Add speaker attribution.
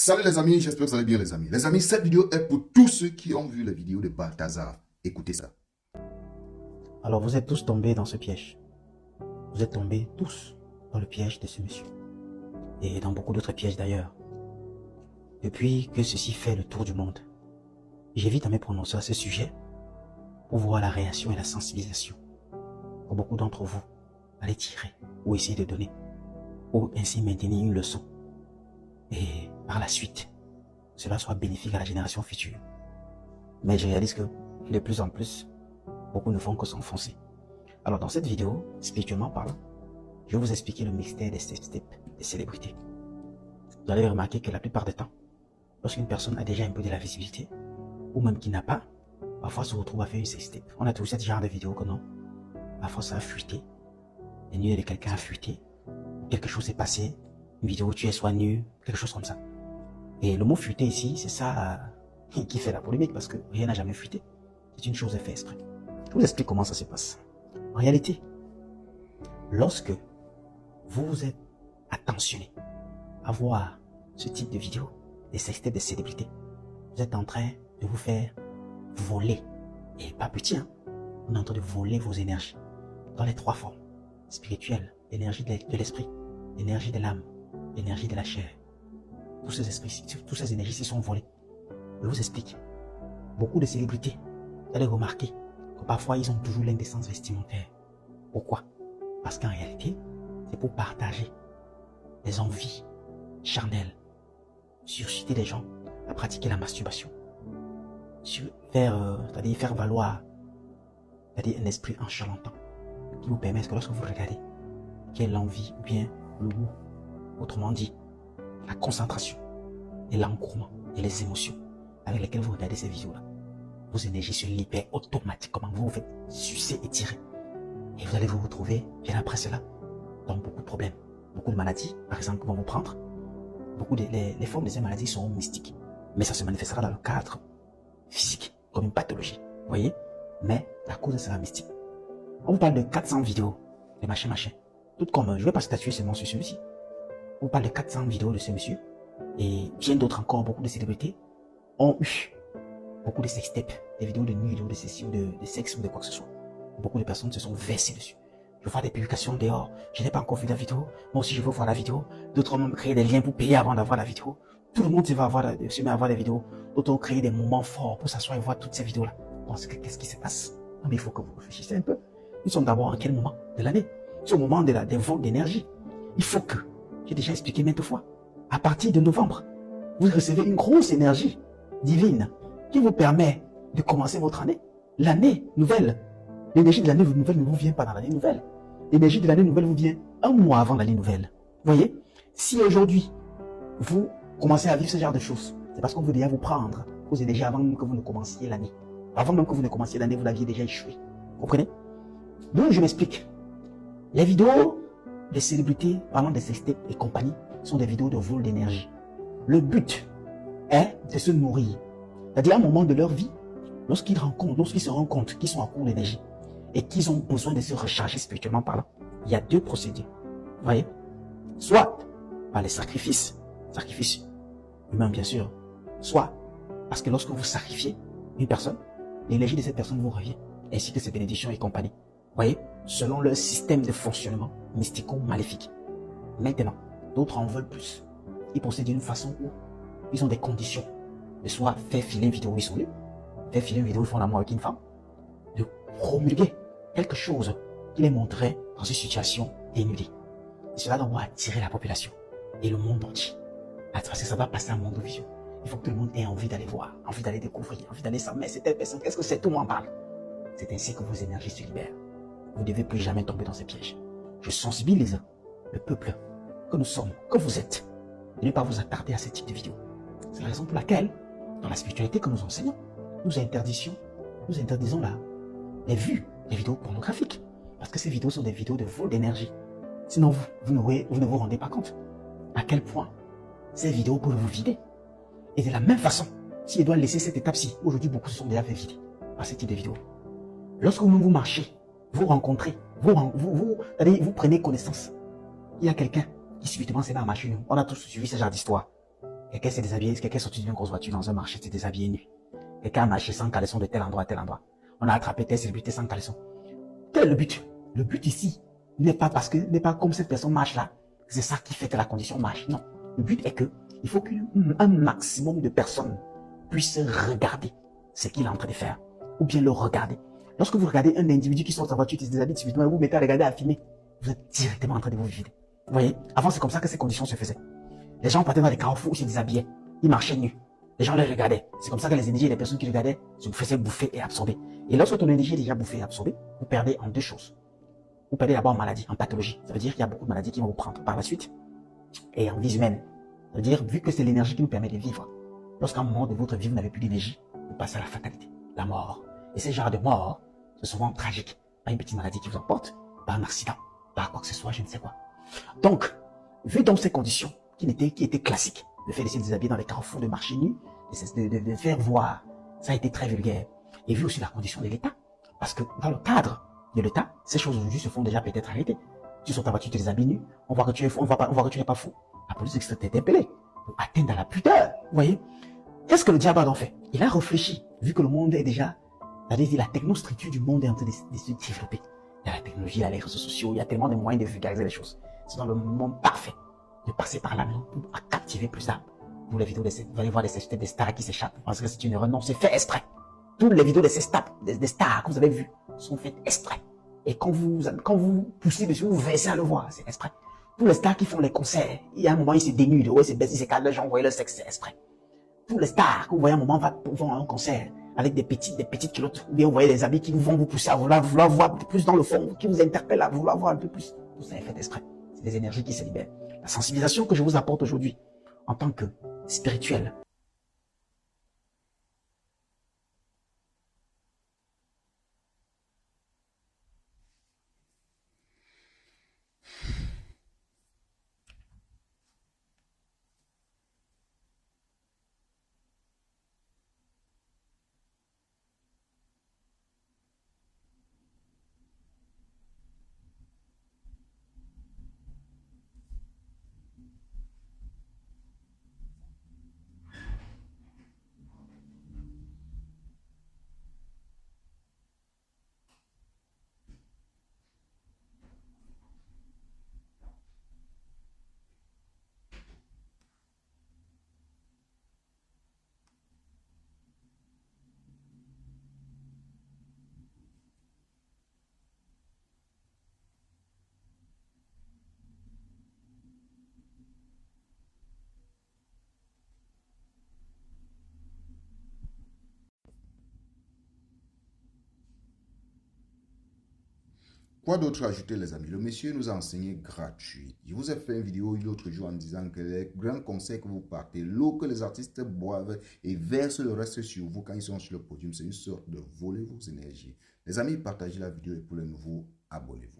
Speaker 1: Salut les amis, j'espère que vous allez bien les amis. Les amis, cette vidéo est pour tous ceux qui ont vu la vidéo de Balthazar. Écoutez ça.
Speaker 2: Alors vous êtes tous tombés dans ce piège. Vous êtes tombés tous dans le piège de ce monsieur. Et dans beaucoup d'autres pièges d'ailleurs. Depuis que ceci fait le tour du monde, j'évite à me prononcer à ce sujet pour voir la réaction et la sensibilisation. Pour beaucoup d'entre vous, allez tirer ou essayer de donner, ou ainsi maintenir une leçon. Et par la suite, cela soit bénéfique à la génération future. Mais je réalise que de plus en plus, beaucoup ne font que s'enfoncer. Alors dans cette vidéo, spirituellement parlant, je vais vous expliquer le mystère des steps des célébrités. Vous allez remarquer que la plupart du temps, lorsqu'une personne a déjà un peu de la visibilité, ou même qui n'a pas, parfois se retrouve à faire une step. On a tous ce genre de vidéos que non. Parfois ça a fuité. Les nuits de quelqu'un a fuité. Quelque chose s'est passé. Une vidéo où tu es soit nu, quelque chose comme ça. Et le mot fuité ici, c'est ça qui fait la polémique parce que rien n'a jamais fuité. C'est une chose faite exprès. Je vous explique comment ça se passe. En réalité, lorsque vous êtes attentionné à voir ce type de vidéo, des sextapes des célébrités, vous êtes en train de vous faire voler, et pas petit, hein, vous êtes en train de voler vos énergies dans les trois formes: spirituelle, l'énergie de l'esprit, l'énergie de l'âme, l'énergie de la chair. Tous ces esprits, toutes ces énergies sont volées. Je vous explique. Beaucoup de célébrités, vous allez remarquer que parfois ils ont toujours l'indécence vestimentaire. Pourquoi? Parce qu'en réalité, c'est pour partager les envies charnelles, susciter les gens à pratiquer la masturbation, c'est-à-dire faire valoir, c'est-à-dire un esprit enchalantant qui vous permet que lorsque vous regardez, qu'il y ait l'envie ou bien le goût, autrement dit, la concentration et l'encouragement et les émotions avec lesquelles vous regardez ces vidéos-là. Vos énergies se libèrent automatiquement, vous vous faites sucer et tirer. Et vous allez vous retrouver, bien après cela, dans beaucoup de problèmes. Beaucoup de maladies, par exemple, vont vous prendre. Les formes de ces maladies sont mystiques. Mais ça se manifestera dans le cadre physique, comme une pathologie. Vous voyez? Mais la cause sera mystique. On vous parle de 400 vidéos, de machin. Tout comme, je ne vais pas statuer seulement sur celui-ci. On vous parle de 400 vidéos de ce monsieur. Et bien d'autres encore, beaucoup de célébrités ont eu beaucoup de sextapes, des vidéos de nuit, de ceci ou de sexe ou de quoi que ce soit. Beaucoup de personnes se sont versées dessus. Je vois des publications dehors, je n'ai pas encore vu la vidéo, moi aussi je veux voir la vidéo. D'autres ont même créé des liens pour payer avant d'avoir la vidéo. Tout le monde se met à voir des vidéos. D'autres ont créé des moments forts pour s'asseoir et voir toutes ces vidéos-là. Qu'est-ce qui se passe? Non mais il faut que vous réfléchissiez un peu. Nous sommes d'abord en quel moment de l'année? C'est au moment des vols d'énergie. Il faut que, j'ai déjà expliqué maintes fois, à partir de novembre, vous recevez une grosse énergie divine qui vous permet de commencer votre année. L'année nouvelle. L'énergie de l'année nouvelle ne vous vient pas dans l'année nouvelle. L'énergie de l'année nouvelle vous vient un mois avant l'année nouvelle. Vous voyez? Si aujourd'hui, vous commencez à vivre ce genre de choses, c'est parce qu'on veut déjà vous prendre vos énergies avant même que vous ne commenciez l'année. Avant même que vous ne commenciez l'année, vous l'aviez déjà échoué. Vous comprenez? Donc je m'explique. Les vidéos des célébrités parlant des sextapes et compagnie sont des vidéos de vol d'énergie. Le but est de se nourrir. C'est-à-dire à un moment de leur vie, lorsqu'ils se rendent compte qu'ils sont à court d'énergie et qu'ils ont besoin de se recharger spirituellement parlant, il y a deux procédés. Vous voyez? Soit par les sacrifices humains bien sûr, soit parce que lorsque vous sacrifiez une personne, l'énergie de cette personne vous revient, ainsi que ses bénédictions et compagnie. Vous voyez? Selon leur système de fonctionnement mystico-maléfique. Maintenant, d'autres en veulent plus. Ils procèdent d'une façon où ils ont des conditions de soit faire filer une vidéo où ils sont nus, faire filer une vidéo où ils font l'amour avec une femme, de promulguer quelque chose qui les montrerait dans une situation dénudée. Et cela doit attirer la population et le monde entier. Parce que ça va passer à monde de vision. Il faut que tout le monde ait envie d'aller voir, envie d'aller découvrir, envie d'aller savoir, mais c'est telle personne, qu'est-ce que c'est? Tout le monde en parle. C'est ainsi que vos énergies se libèrent. Vous ne devez plus jamais tomber dans ces pièges. Je sensibilise le peuple que nous sommes, que vous êtes, de ne pas vous attarder à ce type de vidéos. C'est la raison pour laquelle, dans la spiritualité que nous enseignons, nous interdisons les vues, les vidéos pornographiques. Parce que ces vidéos sont des vidéos de vol d'énergie. Sinon, vous ne vous rendez pas compte à quel point ces vidéos peuvent vous vider. Et de la même façon, si elle doit laisser cette étape-ci, aujourd'hui beaucoup se sont déjà fait vider par ce type de vidéos. Lorsque vous marchez, vous rencontrez, vous prenez connaissance. Il y a quelqu'un qui subitement s'est mis à marcher. On a tous suivi ce genre d'histoire. Quelqu'un s'est déshabillé, quelqu'un est sorti d'une grosse voiture dans un marché, s'est déshabillé nu. Quelqu'un a marché sans caleçon de tel endroit à tel endroit. On a attrapé telle célébrité sans caleçon. Quel est le but? Le but ici n'est pas comme cette personne marche là. C'est ça qui fait que la condition marche. Non. Le but est que il faut qu'un maximum de personnes puissent regarder ce qu'il est en train de faire. Ou bien le regarder. Lorsque vous regardez un individu qui sort de sa voiture, qui se déshabille subitement, et vous mettez à regarder, à filmer, vous êtes directement en train de vous vider. Vous voyez? Avant, c'est comme ça que ces conditions se faisaient. Les gens partaient dans les carrefours où ils se déshabillaient. Ils marchaient nus. Les gens les regardaient. C'est comme ça que les énergies et les personnes qui regardaient se faisaient bouffer et absorber. Et lorsque ton énergie est déjà bouffée et absorbée, vous perdez en deux choses. Vous perdez d'abord en maladie, en pathologie. Ça veut dire qu'il y a beaucoup de maladies qui vont vous prendre par la suite. Et en vie humaine. Ça veut dire, vu que c'est l'énergie qui nous permet de vivre, lorsqu'à un moment de votre vie, vous n'avez plus d'énergie, vous passez à la fatalité, la mort. Et ces genres de morts, c'est souvent tragique. Pas une petite maladie qui vous emporte, pas un accident, pas quoi que ce soit, je ne sais quoi. Donc, vu dans ces conditions, qui étaient classiques, le fait de se déshabiller dans les carrefours, de marcher nu, de faire voir, ça a été très vulgaire. Et vu aussi la condition de l'État. Parce que dans le cadre de l'État, ces choses aujourd'hui se font déjà peut-être arrêter. Tu sors ta voiture, tu te déshabilles nu, on voit que tu es fou, on voit que tu n'es pas fou. La police est interpellée pour atteindre à la pudeur. Vous voyez? Qu'est-ce que le diable a donc fait? Il a réfléchi, vu que le monde est déjà, c'est-à-dire la technostructure du monde est en train de se développer. Il y a la technologie, il y a les réseaux sociaux, il y a tellement de moyens de vulgariser les choses. C'est dans le monde parfait de passer par là pour captiver plus d'âmes. Vous les vidéos, vous allez voir des stars qui s'échappent. Parce que c'est une erreur. Non, c'est fait exprès. Toutes les vidéos de ces stars, des stars que vous avez vues sont faites exprès. Et quand vous poussez dessus, vous versez à le voir, c'est exprès. Tous les stars qui font les concerts, il y a un moment, ils se dénudent, ouais, ils se baissent, ils se calent, les gens voient le sexe, c'est exprès. Tous les stars que vous voyez à un moment vont à un concert avec des petites culottes, ou bien vous voyez les habits qui vont vous pousser à vouloir voir plus dans le fond, qui vous interpellent à vouloir voir un peu plus. Tout ça est fait exprès. C'est des énergies qui se libèrent. La sensibilisation que je vous apporte aujourd'hui, en tant que spirituel,
Speaker 1: Quoi d'autre ajouter, les amis? Le monsieur nous a enseigné gratuit. Je vous ai fait une vidéo l'autre jour en disant que les grands conseils que vous partez, l'eau que les artistes boivent et versent le reste sur vous quand ils sont sur le podium, c'est une sorte de voler vos énergies. Les amis, partagez la vidéo et pour les nouveaux, abonnez-vous.